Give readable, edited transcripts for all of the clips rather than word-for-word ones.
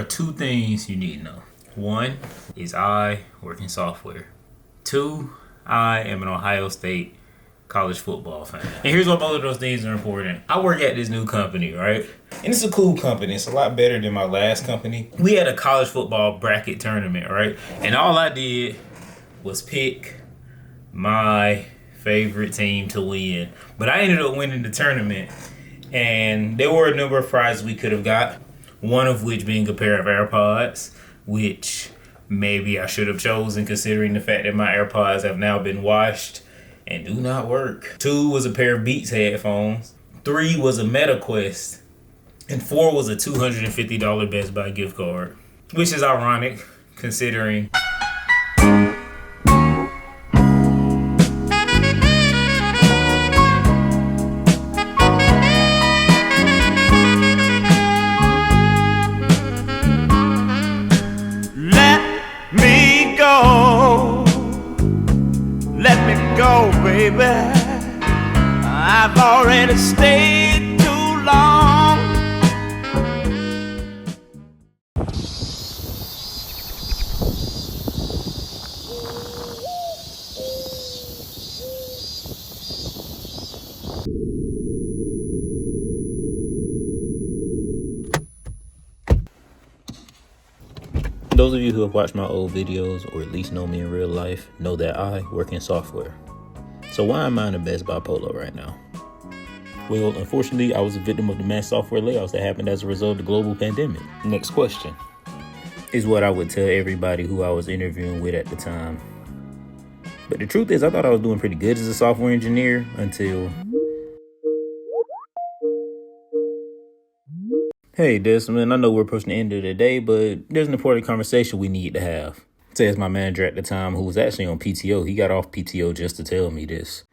two things you need to know. One is I work in software. Two, I am an Ohio State college football fan. And here's why both of those things are important. I work at this new company, right? And it's a cool company. It's a lot better than my last company. We had a college football bracket tournament, right? And all I did was pick my favorite team to win. But I ended up winning the tournament. And there were a number of prizes we could have got. One of which being a pair of AirPods, which maybe I should have chosen considering the fact that my AirPods have now been washed and do not work. 2 was a pair of Beats headphones. 3 was a MetaQuest. And 4 was a $250 Best Buy gift card. Which is ironic considering go, baby. I've already stayed too long. Those of you who have watched my old videos or at least know me in real life know that I work in software. So why am I in a Best Buy polo right now? Well, unfortunately, I was a victim of the mass software layoffs that happened as a result of the global pandemic. Next question is what I would tell everybody who I was interviewing with at the time. But the truth is, I thought I was doing pretty good as a software engineer until... Hey, Desmond, I know we're approaching the end of the day, but there's an important conversation we need to have. Says my manager at the time, who was actually on PTO. He got off PTO just to tell me this.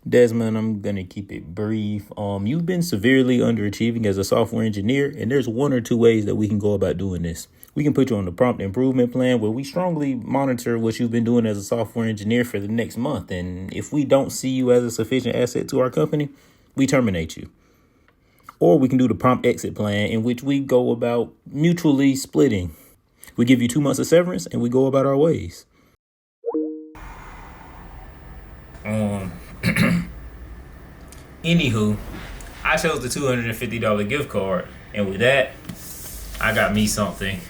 Desmond, I'm going to keep it brief. You've been severely underachieving as a software engineer, and there's 1 or 2 ways that we can go about doing this. We can put you on the prompt improvement plan where we strongly monitor what you've been doing as a software engineer for the next month. And if we don't see you as a sufficient asset to our company, we terminate you. Or we can do the prompt exit plan in which we go about mutually splitting. We give you 2 months of severance and we go about our ways. Anywho, I chose the $250 gift card. And with that, I got me something.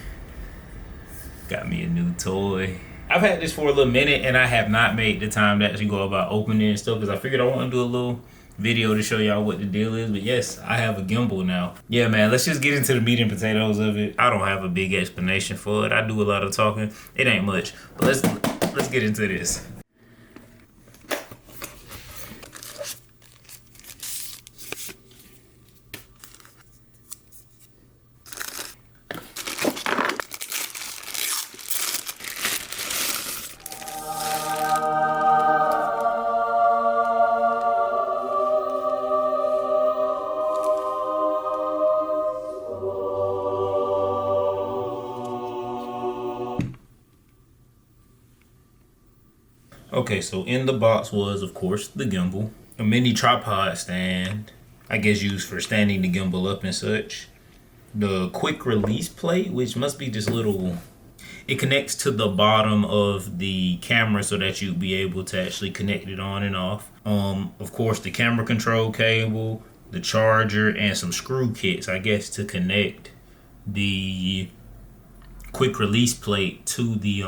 Got me a new toy. I've had this for a little minute and I have not made the time to actually go about opening it and stuff because I figured I want to do a little video to show y'all what the deal is. But yes, I have a gimbal now. Yeah, man, let's just get into the meat and potatoes of it. I don't have a big explanation for it. I do a lot of talking. It ain't much, but let's get into this. Okay, so in the box was, of course, the gimbal, a mini tripod stand, I guess used for standing the gimbal up and such, the quick release plate, which must be this little, it connects to the bottom of the camera so that you'd be able to actually connect it on and off. Of course, the camera control cable, the charger, and some screw kits, I guess, to connect the quick release plate to the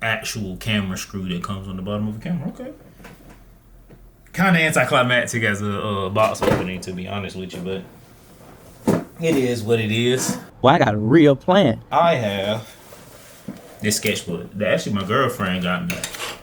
actual camera screw that comes on the bottom of the camera. Okay. Kind of anticlimactic as a box opening, to be honest with you, but it is what it is. Well, I got a real plan. I have this sketchbook that actually my girlfriend got me.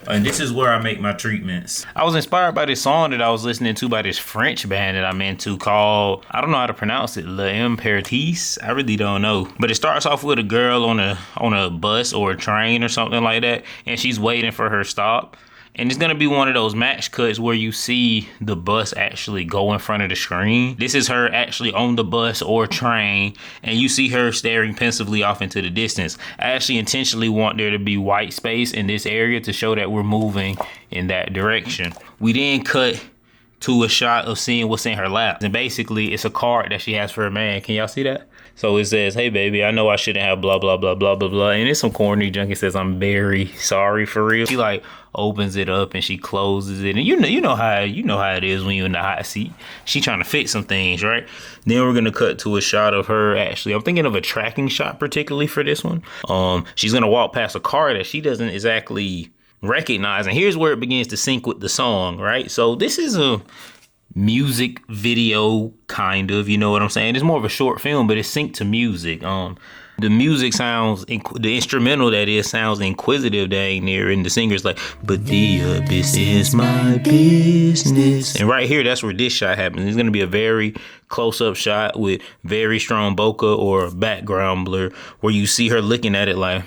And this is where I make my treatments. I was inspired by this song that I was listening to by this French band that I'm into called, I don't know how to pronounce it, L'Imperatrice. I really don't know. But it starts off with a girl on a bus or a train or something like that. And she's waiting for her stop. And it's going to be one of those match cuts where you see the bus actually go in front of the screen. This is her actually on the bus or train, and you see her staring pensively off into the distance. I actually intentionally want there to be white space in this area to show that we're moving in that direction. We then cut to a shot of seeing what's in her lap. And basically, it's a card that she has for her man. Can y'all see that? So it says, "Hey baby, I know I shouldn't have blah blah blah blah blah blah," and it's some corny junk. It says, "I'm very sorry for real." She like opens it up and she closes it, and you know how it is when you're in the hot seat. She trying to fix some things, right? Then we're gonna cut to a shot of her. Actually, I'm thinking of a tracking shot particularly for this one. She's gonna walk past a car that she doesn't exactly recognize, and here's where it begins to sync with the song, right? So this is a music video, kind of, you know what I'm saying? It's more of a short film, but it's synced to music. The music sounds, the instrumental that is, sounds inquisitive dang near, and the singer's like, "But the abyss is my business." And right here, that's where this shot happens. It's gonna be a very close-up shot with very strong bokeh or background blur, where you see her looking at it like,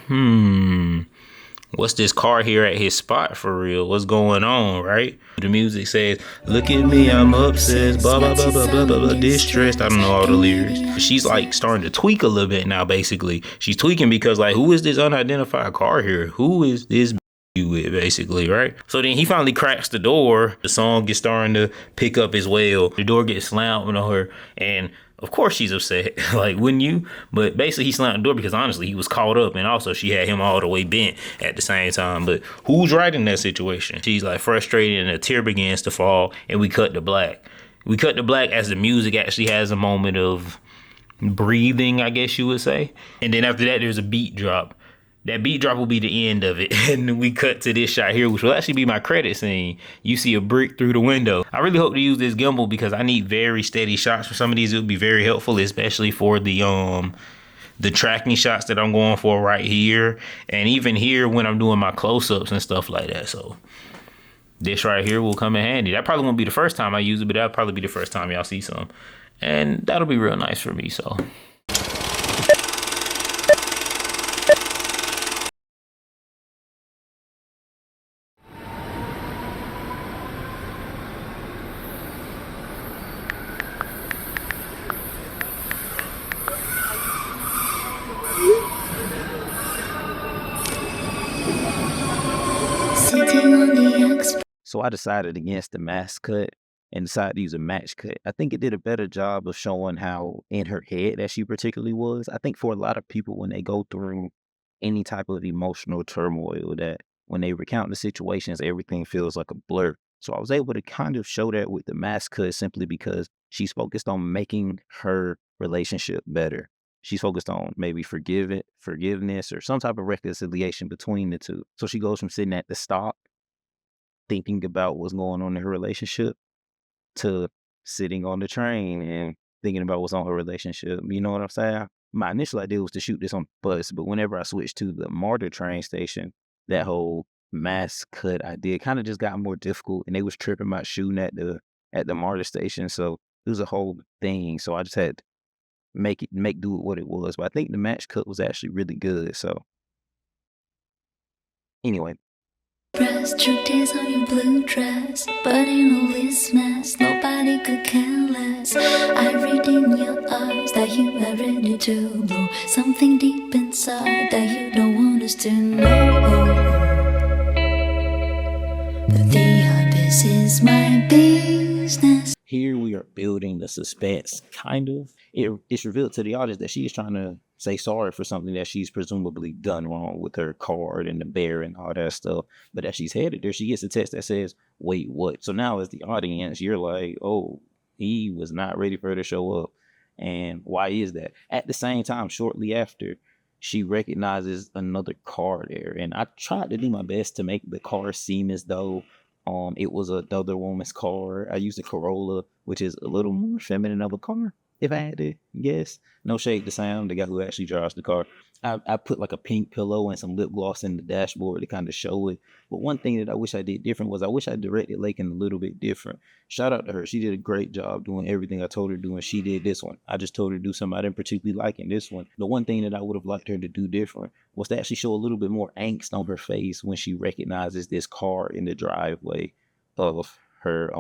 what's this car here at his spot for real? What's going on, right? The music says, "Look at me, I'm obsessed, blah, blah, blah, blah, blah, blah, blah, distressed." I don't know all the lyrics. She's like starting to tweak a little bit now, basically. She's tweaking because like, who is this unidentified car here? Who is this you with, basically, right? So then he finally cracks the door. The song gets starting to pick up as well. The door gets slammed on her, and of course she's upset, like, wouldn't you? But basically he slammed the door because honestly he was caught up, and also she had him all the way bent at the same time. But who's right in that situation? She's like frustrated, and a tear begins to fall, and we cut to black. We cut to black as the music actually has a moment of breathing, I guess you would say. And then after that there's a beat drop. That beat drop will be the end of it. And we cut to this shot here, which will actually be my credit scene. You see a brick through the window. I really hope to use this gimbal because I need very steady shots for some of these. It would be very helpful, especially for the tracking shots that I'm going for right here. And even here when I'm doing my close-ups and stuff like that. So this right here will come in handy. That probably won't be the first time I use it, but that'll probably be the first time y'all see some. And that'll be real nice for me, so. So I decided against the mask cut and decided to use a match cut. I think it did a better job of showing how in her head that she particularly was. I think for a lot of people, when they go through any type of emotional turmoil, that when they recount the situations, everything feels like a blur. So I was able to kind of show that with the mask cut simply because she's focused on making her relationship better. She's focused on maybe forgiveness or some type of reconciliation between the two. So she goes from sitting at the stop thinking about what's going on in her relationship to sitting on the train and thinking about what's on her relationship. You know what I'm saying? My initial idea was to shoot this on the bus, but whenever I switched to the MARTA train station, that whole mask cut idea kind of just got more difficult, and they was tripping about shooting at the MARTA station. So it was a whole thing. So I just had to make do with what it was. But I think the match cut was actually really good. So anyway. Brush your tears on your blue dress, but in all this mess, nobody could care less. I read in your eyes that you are ready to blow something deep inside that you don't want us to know. The abyss is my business. Here we are building the suspense, kind of. It's revealed to the audience that she is trying to say sorry for something that she's presumably done wrong with her card and the bear and all that stuff. But as she's headed there, she gets a text that says, "Wait, what?" So now as the audience, you're like, oh, he was not ready for her to show up. And why is that? At the same time, shortly after, she recognizes another car there. And I tried to do my best to make the car seem as though it was another woman's car. I used a Corolla, which is a little more feminine of a car, if I had to guess. No shade to Sam, the guy who actually drives the car. I put like a pink pillow and some lip gloss in the dashboard to kind of show it. But one thing that I wish I did different was I wish I directed Lakin a little bit different. Shout out to her. She did a great job doing everything I told her to do, and she did this one. I just told her to do something I didn't particularly like in this one. The one thing that I would have liked her to do different was to actually show a little bit more angst on her face when she recognizes this car in the driveway of her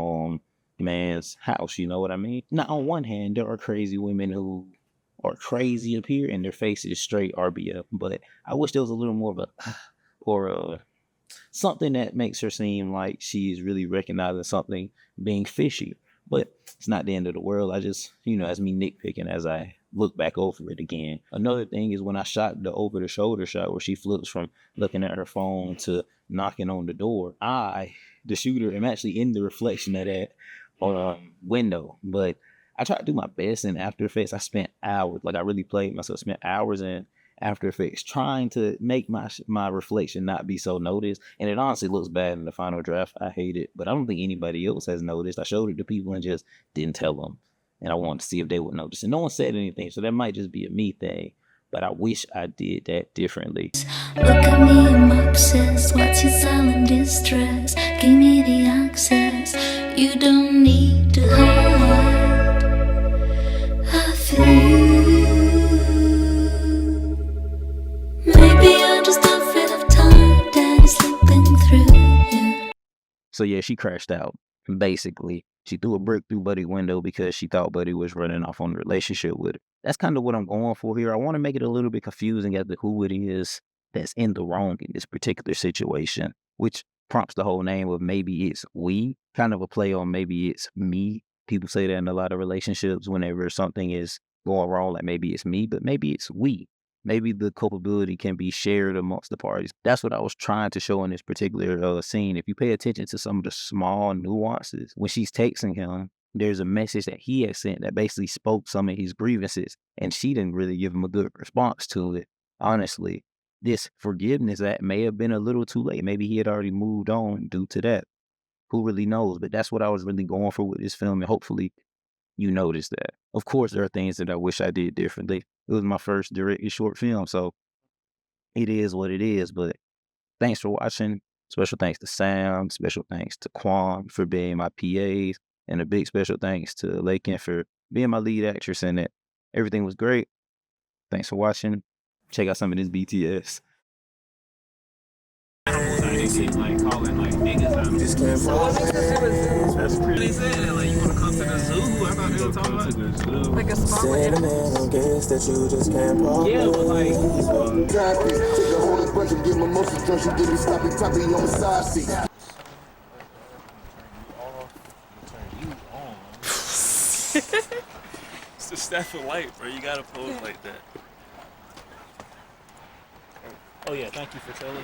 man's house. You know what I mean? Now, on one hand, there are crazy women who are crazy up here and their face is straight RBF, but I wish there was a little more of a something that makes her seem like she's really recognizing something being fishy. But it's not the end of the world. I just, as me nitpicking as I look back over it again. Another thing is when I shot the over the shoulder shot where she flips from looking at her phone to knocking on the door. I, the shooter, am actually in the reflection of that window. But I try to do my best in After Effects. I spent hours, I really played myself, spent hours in After Effects trying to make my reflection not be so noticed. And it honestly looks bad in the final draft. I hate it, but I don't think anybody else has noticed. I showed it to people and just didn't tell them. And I wanted to see if they would notice. And no one said anything, so that might just be a me thing. But I wish I did that differently. Look at me, I'm obsessed. What's your silent distress? Give me the access. You don't need to hide. I feel you. Maybe I'm just afraid of time that is slipping through you. So yeah, she crashed out. Basically, she threw a brick through Buddy's window because she thought Buddy was running off on a relationship with her. That's kind of what I'm going for here. I want to make it a little bit confusing as to who it is that's in the wrong in this particular situation, which prompts the whole name of maybe it's we, kind of a play on maybe it's me. People say that in a lot of relationships whenever something is going wrong, like maybe it's me, but maybe it's we. Maybe the culpability can be shared amongst the parties. That's what I was trying to show in this particular scene. If you pay attention to some of the small nuances, when she's texting him, there's a message that he had sent that basically spoke some of his grievances, and she didn't really give him a good response to it. Honestly, this forgiveness act may have been a little too late. Maybe he had already moved on due to that. Who really knows? But that's what I was really going for with this film, and hopefully you notice that. Of course, there are things that I wish I did differently. It was my first directed short film, so it is what it is. But thanks for watching. Special thanks to Sam. Special thanks to Quan for being my PAs. And a big special thanks to Lakin for being my lead actress in it. Everything was great. Thanks for watching. Check out some of this BTS. They seem like calling like niggas out. Just can't fall. That's pretty. They said that, like, you want to come to the zoo? I thought they were talking about the zoo. Like a spot with animals. That you just can't pop. Yeah, but like, Take a whole bunch and give my most drunk. She give me sloppy toppy on the side seat. It's the staff of light, bro. You gotta pose like that. oh yeah, thank you for telling me.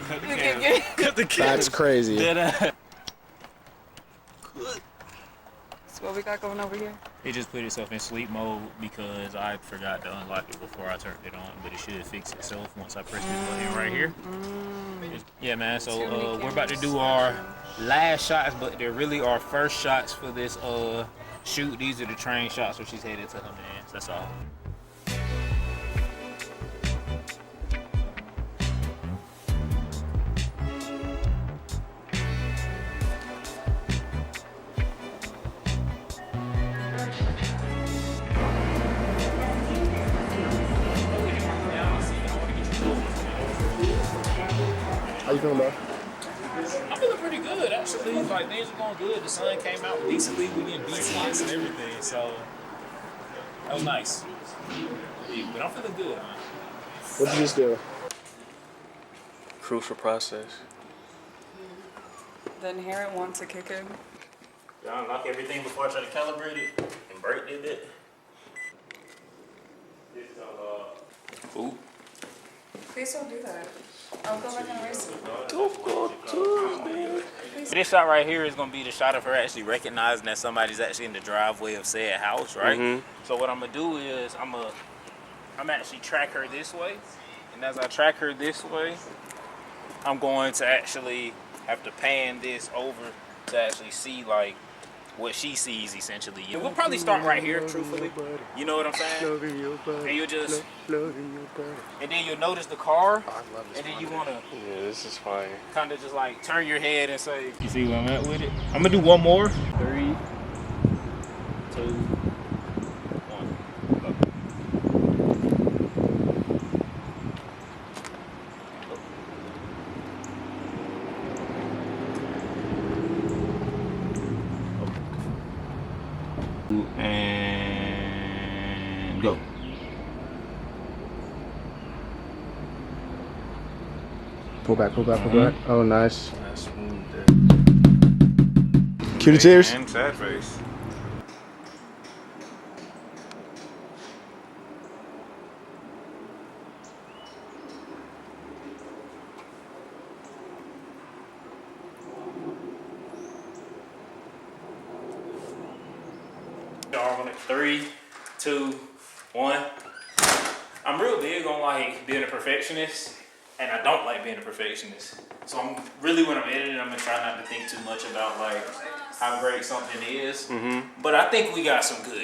Cut the camera. That's crazy. Dead So what we got going over here? It just put itself in sleep mode because I forgot to unlock it before I turned it on, but it should fix itself once I press this button right here. Yeah, man, so we're about to do our last shots, but they're really our first shots for this shoot. These are the train shots where she's headed to her man's. That's all. How you feeling, bro? I'm feeling pretty good, actually. Like, things are going good. The sun came out decently. We did BTS and everything, so that was nice. Yeah, but I'm feeling good, man. What did you just do? Crucial process. The inherent want to kick in. I unlock everything before I try to calibrate it and break it a bit. Ooh. Please don't do that. I'll go back and erase it. This shot right here is going to be the shot of her actually recognizing that somebody's actually in the driveway of said house, right? Mm-hmm. So what I'm going to do is I'm actually track her this way. And as I track her this way, I'm going to actually have to pan this over to actually see, like, what she sees, essentially. Yeah, we'll probably start right here, truthfully. You know what I'm saying? And you'll just, and then you'll notice the car, and then you want to Yeah, this is fine. kind of just like turn your head and say, you see where I'm at with it? I'm gonna do one more. 3, 2, 1. And go. Pull back, pull back, pull back. Oh, nice. That's smooth there. Cue the cheers. And sad face. on it. 3, 2, 1. I'm real big on like being a perfectionist, and I don't like being a perfectionist. So I'm really, when I'm editing, I'm gonna try not to think too much about like how great something is. But I think we got some good